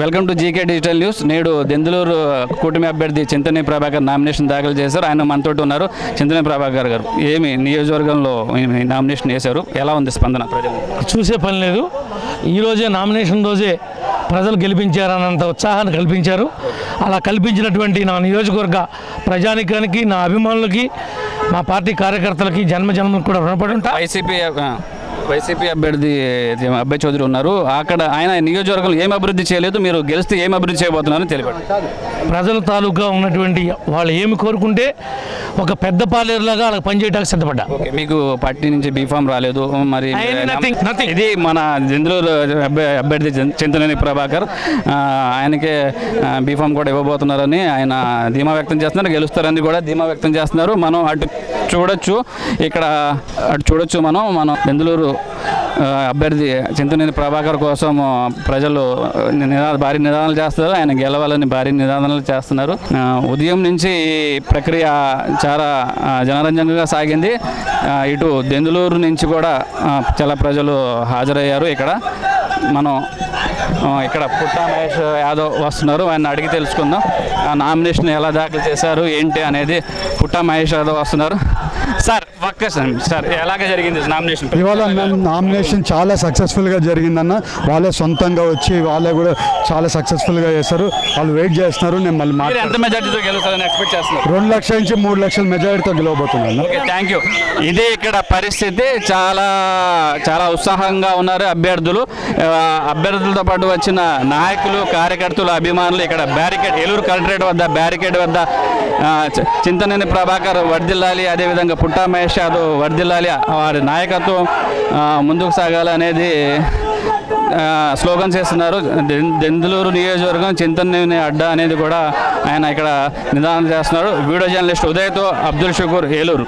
Welcome to GK digital news. నేడు దెందులూరు కూటమి అభ్యర్థి చింతనే ప్రభాకర్ నామినేషన్ దాఖలు చేశారు. ఆయన మనతోటి ఉన్నారు. చింతనే ప్రభాకర్ గారు, ఏమి నియోజకవర్గంలో నామినేషన్ వేశారు, ఎలా ఉంది స్పందన ప్రజలు? చూసే పని లేదు. ఈరోజే నామినేషన్ రోజే ప్రజలు గెలిపించారన్నంత ఉత్సాహాన్ని కల్పించారు. అలా కల్పించినటువంటి నా నియోజకవర్గ ప్రజానికానికి, నా అభిమానులకి, మా పార్టీ కార్యకర్తలకి జన్మలకు కూడా రుణపడి ఉంటా. వైసీపీ అభ్యర్థి అబ్బాయి చౌదరి ఉన్నారు. అక్కడ ఆయన నియోజకవర్గంలో ఏం అభివృద్ధి చేయలేదు, మీరు గెలిస్తే ఏం అభివృద్ధి చేయబోతున్నారని తెలియదు. ప్రజల తాలూకా ఉన్నటువంటి వాళ్ళు ఏమి కోరుకుంటే ఒక పెద్ద పాలేరులాగా వాళ్ళకి పనిచేయడానికి సిద్ధపడ్డా. మీకు పార్టీ నుంచి బీఫామ్ రాలేదు, మరి ఇది మన దెందులూరు అభ్యర్థి చింతనేని ప్రభాకర్, ఆయనకే బీఫామ్ కూడా ఇవ్వబోతున్నారని ఆయన ధీమా వ్యక్తం చేస్తున్నారు. గెలుస్తారని కూడా ధీమా వ్యక్తం చేస్తున్నారు. మనం అటు చూడొచ్చు, ఇక్కడ అటు చూడొచ్చు. మనం దెందులూరు అభ్యర్థి చింతనేని ప్రభాకర్ కోసం ప్రజలు భారీ నిదానాలు చేస్తారు. ఆయన గెలవాలని భారీ నిదానాలు చేస్తున్నారు. ఉదయం నుంచి ప్రక్రియ చాలా జనరంజకంగా సాగింది. ఇటు దెందులూరు నుంచి కూడా చాలా ప్రజలు హాజరయ్యారు. ఇక్కడ పుట్టా మహేష్ యాదవ్ వస్తున్నారు. ఆయన అడిగి తెలుసుకుందాం ఆ నామినేషన్ ఎలా దాఖలు చేశారు ఏంటి అనేది. పుట్టా మహేష్ యాదవ్ వస్తున్నారు. సార్ సార్ ఎలాగ జరిగింది నామినేషన్? ఇవాళ నామినేషన్ చాలా సక్సెస్ఫుల్గా జరిగిందన్న. వాళ్ళే సొంతంగా వచ్చి వాళ్ళే కూడా చాలా సక్సెస్ఫుల్గా చేస్తారు. వాళ్ళు వెయిట్ చేస్తున్నారు. నేను మళ్ళీ ఎంత మెజార్టీతో గెలుస్తారని ఎక్స్పెక్ట్ చేస్తున్నారు? 2 లక్షల నుంచి 3 లక్షల మెజారిటీతో గెలవబోతున్నాను. Okay, thank you. ఇదే ఇక్కడ పరిస్థితి. చాలా ఉత్సాహంగా ఉన్నారు అభ్యర్థులు. అభ్యర్థులతో పాటు వచ్చిన నాయకులు, కార్యకర్తలు, అభిమానులు ఇక్కడ బ్యారికేడ్, ఏలూరు కలెక్టరేట్ వద్ద బ్యారికేడ్ వద్ద చింతనేని ప్రభాకర్ వర్ధిల్లాలి, అదేవిధంగా పుట్టా మహేష్ యాదవ్ వర్ధిల్లాలి, వారి నాయకత్వం ముందుకు సాగాలనేది స్లోగన్స్ చేస్తున్నారు. దెందులూరు నియోజకవర్గం చింతనేని అడ్డా అనేది కూడా ఆయన ఇక్కడ నిదానం చేస్తున్నారు. వీడియో జర్నలిస్ట్ ఉదయ్తో అబ్దుల్ షకూర్, ఏలూరు.